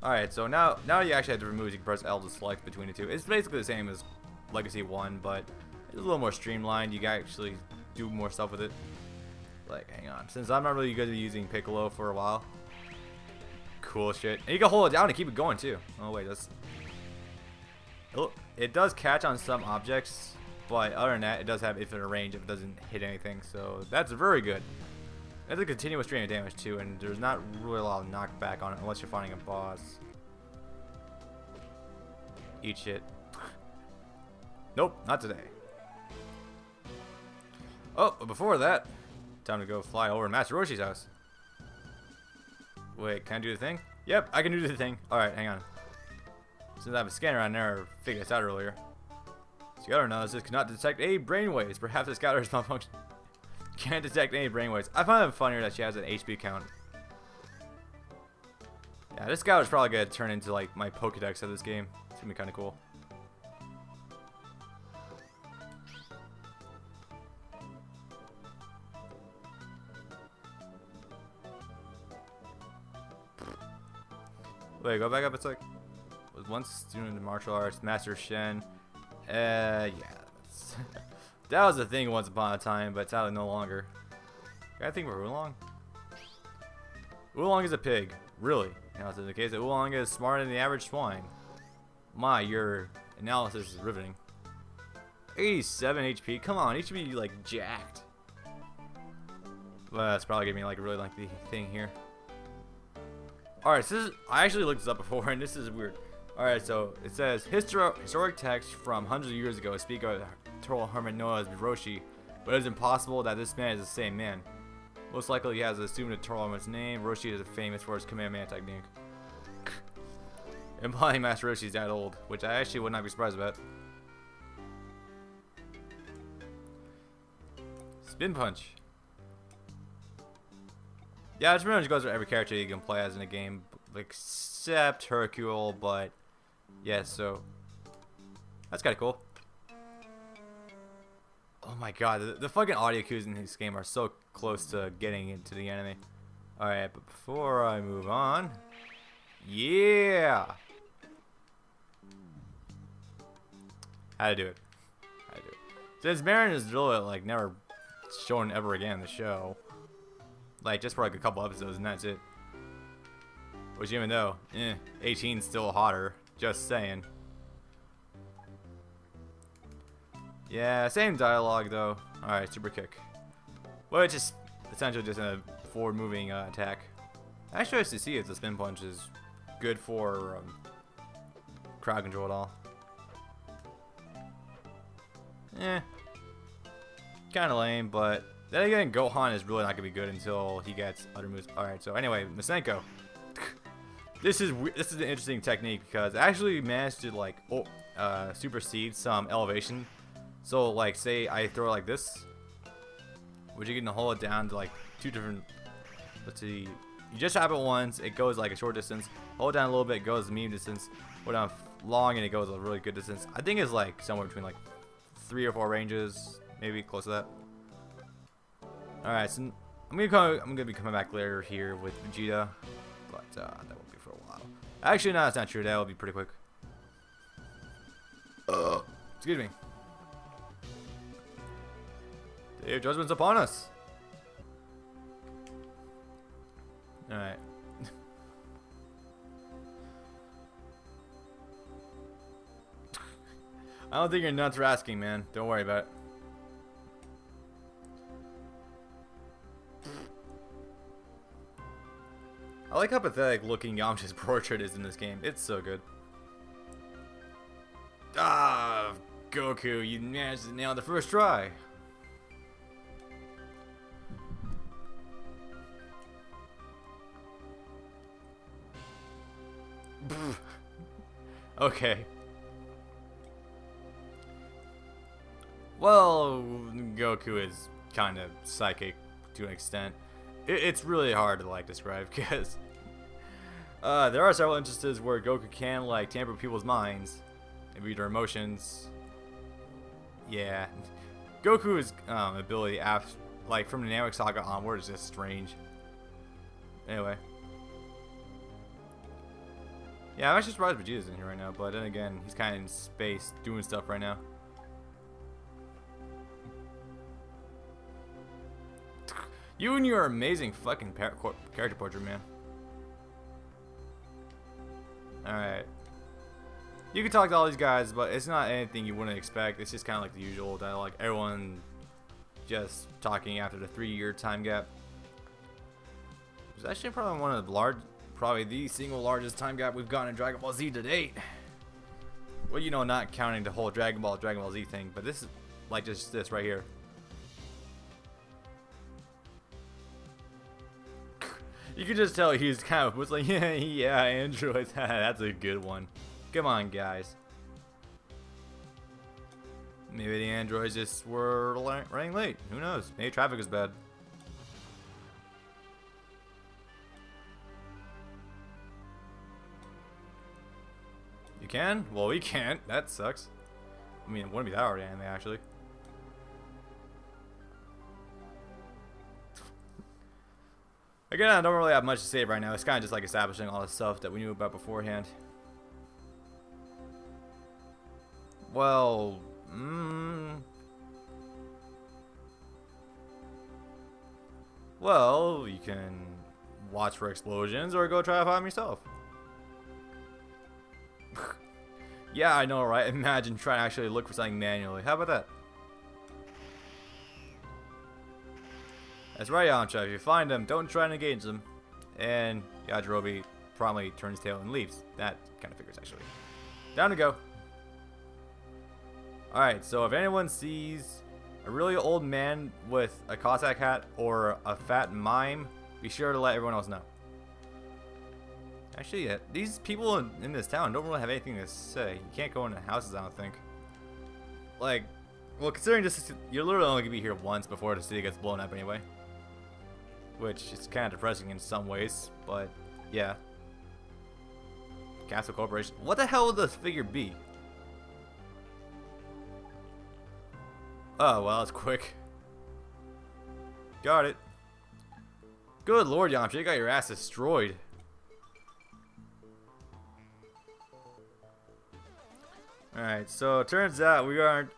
Alright, so now you actually have to remove, you can press L to select between the two. It's basically the same as Legacy 1, but it's a little more streamlined. You can actually do more stuff with it. Like, hang on. Since I'm not really good at using Piccolo for a while. Cool shit. And you can hold it down and keep it going too. Oh wait, that's... It does catch on some objects, but other than that, it does have infinite range if it doesn't hit anything. So that's very good. It's a continuous stream of damage too, and there's not really a lot of knockback on it unless you're fighting a boss. Eat shit. Nope, not today. Oh, but before that, time to go fly over to Master Roshi's house. Wait, can I do the thing? Yep, I can do the thing. Alright, hang on. Since I have a scanner on there, I figured this out earlier. Scatter analysis cannot detect any brainwaves. Perhaps the scatter is malfunction. Can't detect any brainwaves. I find it funnier that she has an HP count. Yeah, this guy was probably gonna turn into like my Pokedex of this game. It's gonna be kind of cool. Wait, go back up. It's like was once a student in martial arts, Master Shen. Yeah. That was a thing once upon a time, but sadly no longer. Got a thing for Oolong? Oolong is a pig. Really? Now it's in the case that Oolong is smarter than the average swine. My, your analysis is riveting. 87 HP? Come on, he should be like jacked. Well, that's probably gonna be like a really lengthy thing here. Alright, so this is, I actually looked this up before and this is weird. Alright, so it says historic texts from hundreds of years ago speak of a turtle hermit known as Roshi, but it is impossible that this man is the same man. Most likely he has assumed a turtle hermit's name. Roshi is famous for his Kamehameha technique. Implying Master Roshi is that old, which I actually would not be surprised about. Spin Punch. Yeah, it's pretty much goes for every character you can play as in a game, except Hercule, but yeah, so that's kind of cool. Oh my god, the fucking audio cues in this game are so close to getting into the anime. Alright, but before I move on, yeah! How to do it. How to do it. Since Marin is really like never shown ever again in the show. Like just for like a couple episodes and that's it. Which even though, 18's still hotter. Just saying. Yeah, same dialogue though. Alright, super kick. Well, it's just essentially just a forward moving attack. Actually, nice to see if the spin punch is good for crowd control at all. Kind of lame, but then again, Gohan is really not gonna be good until he gets other moves. All right, so anyway, Masenko. This is an interesting technique because it actually managed to like supersede some elevation. So like, say I throw it like this, which you can hold it down to like two different. Let's see. You just tap it once, it goes like a short distance. Hold it down a little bit, it goes a medium distance. Hold down long, and it goes a really good distance. I think it's like somewhere between like 3 or 4 ranges, maybe close to that. All right, so I'm gonna be coming back later here with Vegeta, but that won't be for a while. Actually, no, that's not true. That will be pretty quick. Excuse me. Day of Judgment's upon us. All right. I don't think you're nuts for asking, man. Don't worry about it. I like how pathetic looking Yamcha's portrait is in this game. It's so good. Ah, Goku, you managed to nail the first try. Okay. Well, Goku is kind of psychic to an extent. It's really hard to like describe because there are several instances where Goku can like tamper with people's minds and read their emotions. Yeah, Goku's ability, like from the Namek Saga onward, is just strange. Anyway, Yeah, I'm actually surprised Vegeta's in here right now, but then again, he's kind of in space doing stuff right now. You and your amazing fucking character portrait, man. Alright. You can talk to all these guys, but it's not anything you wouldn't expect. It's just kind of like the usual dialogue. Everyone just talking after the 3-year time gap. It's actually probably one of the probably the single largest time gap we've gotten in Dragon Ball Z to date. Well, you know, not counting the whole Dragon Ball Z thing, but this is like just this right here. You can just tell he's kind of like, yeah, androids. That's a good one. Come on, guys. Maybe the androids just were running late. Who knows? Maybe traffic is bad. You can? Well, we can't. That sucks. I mean, it wouldn't be that hard anime, actually. Again, I don't really have much to say right now. It's kind of just like establishing all the stuff that we knew about beforehand. Well, well, you can watch for explosions or go try to find them yourself. Yeah, I know, right? Imagine trying to actually look for something manually. How about that? That's right, Yamcha. If you find them, don't try and engage them. And Yajirobe promptly turns tail and leaves. That kind of figures, actually. Down to go. Alright, so if anyone sees a really old man with a Cossack hat or a fat mime, be sure to let everyone else know. Actually, yeah, these people in this town don't really have anything to say. You can't go into houses, I don't think. Like, well, considering this, you're literally only going to be here once before the city gets blown up anyway. Which is kind of depressing in some ways, but yeah. Castle Corporation. What the hell would this figure be? Oh, well, that's quick. Got it. Good lord, Yamcha, you got your ass destroyed. Alright, so it turns out we aren't...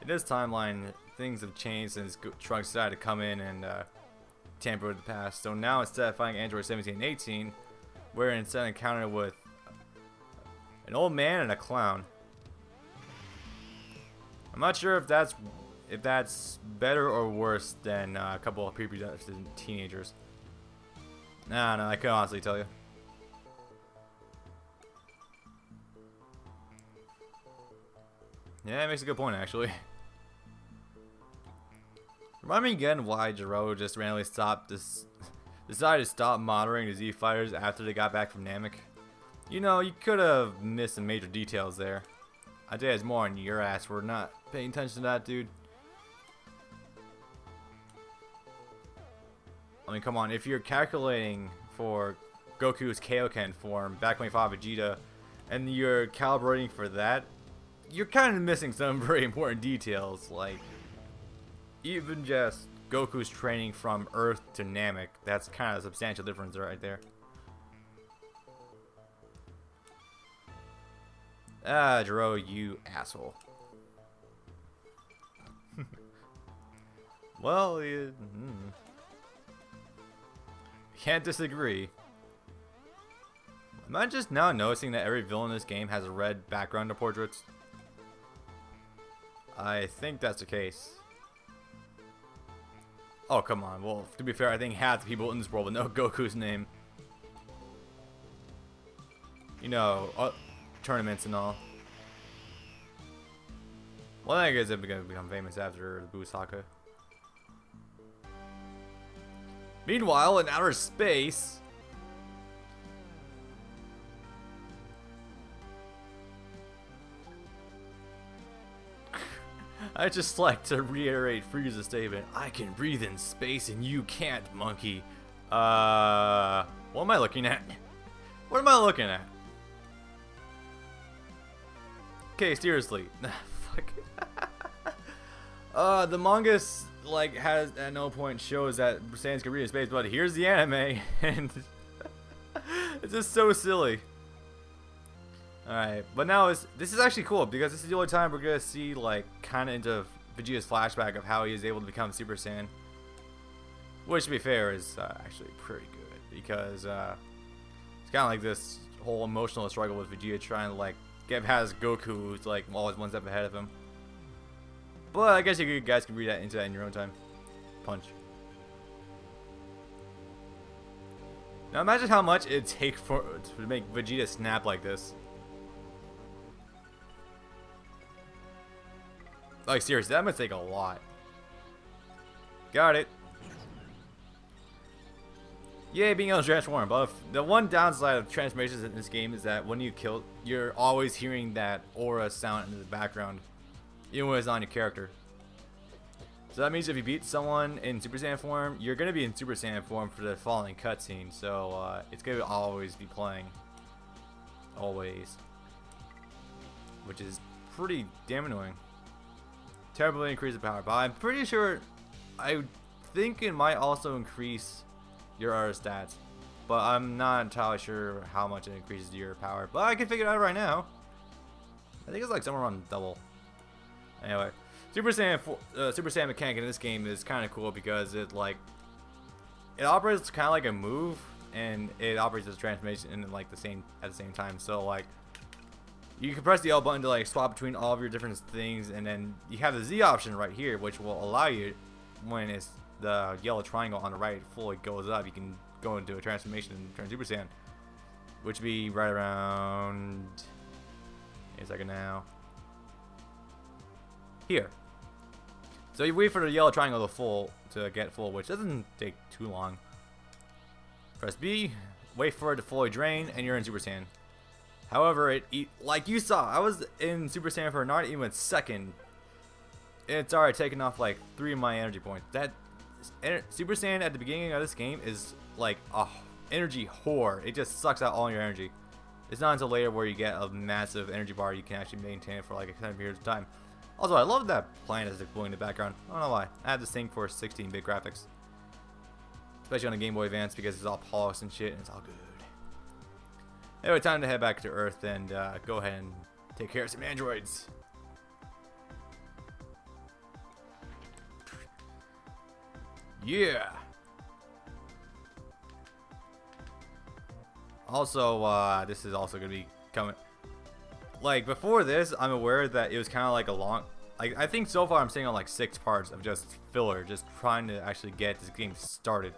In this timeline, things have changed since Trunks decided to come in and tamper with the past. So now instead of fighting Android 17 and 18, we're instead encountered with an old man and a clown. I'm not sure if that's better or worse than a couple of prepubescent teenagers. No, I can honestly tell you. Yeah, it makes a good point, actually. Remind me again why Jiro just randomly decided to stop monitoring the Z fighters after they got back from Namek. You know, you could have missed some major details there. I tell you, it's more on your ass for not paying attention to that, dude. I mean, come on, if you're calculating for Goku's Kaioken form back when he fought Vegeta, and you're calibrating for that, you're kind of missing some very important details, like even just Goku's training from Earth to Namek. That's kind of a substantial difference right there. Ah, Jiro, you asshole. Well, can't disagree. Am I just now noticing that every villain in this game has a red background to portraits? I think that's the case. Oh, come on. Well, to be fair, I think half the people in this world would know Goku's name. You know, tournaments and all. Well, I guess it's going to become famous after the Busaka. Meanwhile, in outer space... I just like to reiterate Frieza's statement. I can breathe in space and you can't, monkey. What am I looking at? What am I looking at? Okay, seriously. Fuck. The manga like has at no point shows that Saiyans can breathe in space, but here's the anime, and it's just so silly. Alright, but now this is actually cool because this is the only time we're gonna see like kind of into Vegeta's flashback of how he is able to become Super Saiyan. Which, to be fair, is actually pretty good because it's kind of like this whole emotional struggle with Vegeta trying to like get past Goku, who's like always one step ahead of him. But I guess you guys can read that into that in your own time. Punch. Now imagine how much it'd take to make Vegeta snap like this. Like seriously, that must take a lot. Got it. Yay, being able to transform. But the one downside of transformations in this game is that when you kill, you're always hearing that aura sound in the background, even when it's on your character. So that means if you beat someone in Super Saiyan form, you're gonna be in Super Saiyan form for the following cutscene. So it's gonna always be playing, always, which is pretty damn annoying. Terribly increase the power, but I'm pretty sure, I think it might also increase your other stats, but I'm not entirely sure how much it increases your power, but I can figure it out right now. I think it's like somewhere around double. Anyway, Super Saiyan mechanic in this game is kind of cool because it operates kind of like a move, and it operates as a transformation in like at the same time. So like, you can press the L button to like swap between all of your different things, and then you have the Z option right here, which will allow you, when it's the yellow triangle on the right fully goes up, you can go into a transformation and turn Super Saiyan, which would be right around a second now here. So you wait for the yellow triangle to get full, which doesn't take too long. Press B, wait for it to fully drain, and you're in Super Saiyan. However, like you saw, I was in Super Saiyan for not even a second. It's already taken off like 3 of my energy points. That Super Saiyan at the beginning of this game is like a energy whore. It just sucks out all your energy. It's not until later where you get a massive energy bar you can actually maintain it for like extended periods of time. Also, I love that planet that's glowing in the background. I don't know why. I have this thing for 16-bit graphics, especially on the Game Boy Advance because it's all polished and shit, and it's all good. Anyway, time to head back to Earth and go ahead and take care of some androids. Yeah. Also, this is also gonna be coming. Like before this, I'm aware that it was kind of like a long. Like I think so far I'm sitting on like 6 parts of just filler, just trying to actually get this game started.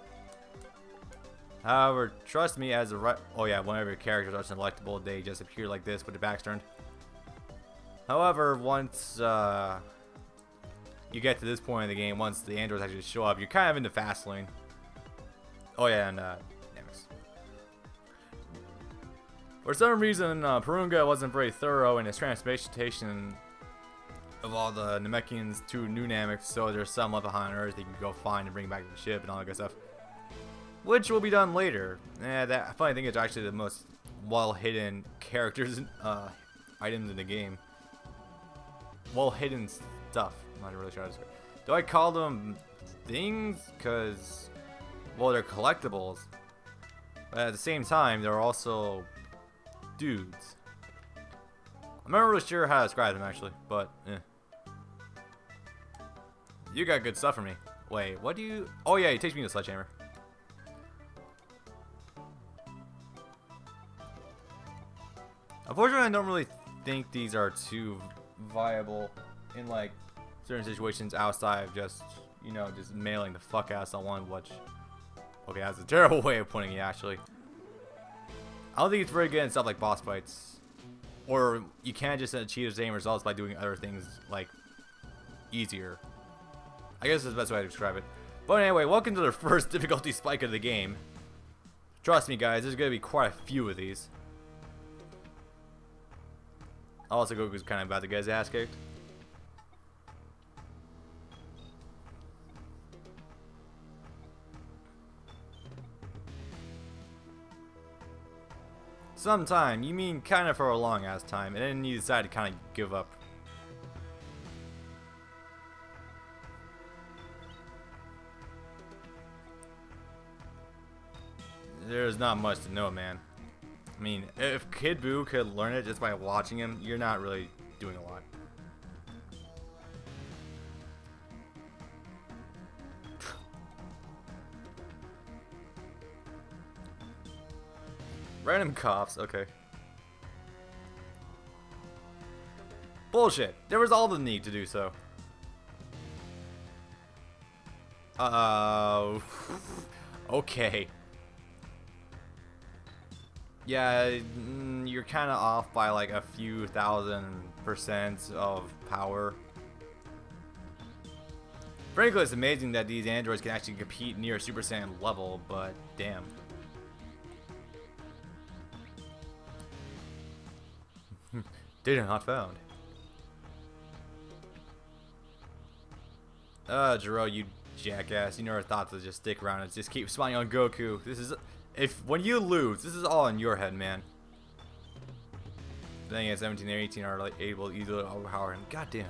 However, trust me, as a oh yeah, whenever your characters are selectable, they just appear like this with the backs turned. However, once you get to this point in the game, once the androids actually show up, you're kind of in the fast lane. Oh yeah, and Namex. For some reason, Purunga wasn't very thorough in his transportation of all the Namekians to New Namek, so there's some left behind on Earth you can go find and bring back to the ship and all that good stuff. Which will be done later. That funny thing is actually the most well-hidden characters, items in the game. Well-hidden stuff. I'm not really sure how to describe. Do I call them things? Because, well, they're collectibles. But at the same time, they're also dudes. I'm not really sure how to describe them actually, but you got good stuff for me. Wait, what do you? Oh yeah, he takes me to the sledgehammer. Unfortunately, I don't really think these are too viable in like certain situations outside of just, you know, just mailing the fuck out of someone, which, okay, that's a terrible way of putting it actually. I don't think it's very good in stuff like boss fights. Or you can't just achieve the same results by doing other things like easier. I guess that's the best way to describe it. But anyway, welcome to the first difficulty spike of the game. Trust me guys, there's going to be quite a few of these. Also, Goku's kind of about to get his ass kicked. Sometime, you mean kind of for a long ass time, and then you decide to kind of give up. There's not much to know, man. I mean, if Kid Buu could learn it just by watching him, you're not really doing a lot. Random coughs, okay. Bullshit. There was all the need to do so. Okay. Yeah, you're kind of off by like a few thousand% of power. Frankly, it's amazing that these androids can actually compete near Super Saiyan level, but damn. Data not found. Jiro, you jackass. You never thought to just stick around and just keep spying on Goku. This is... when you lose, this is all in your head, man. Then again, 17 and 18 are like able to easily overpower him. God damn.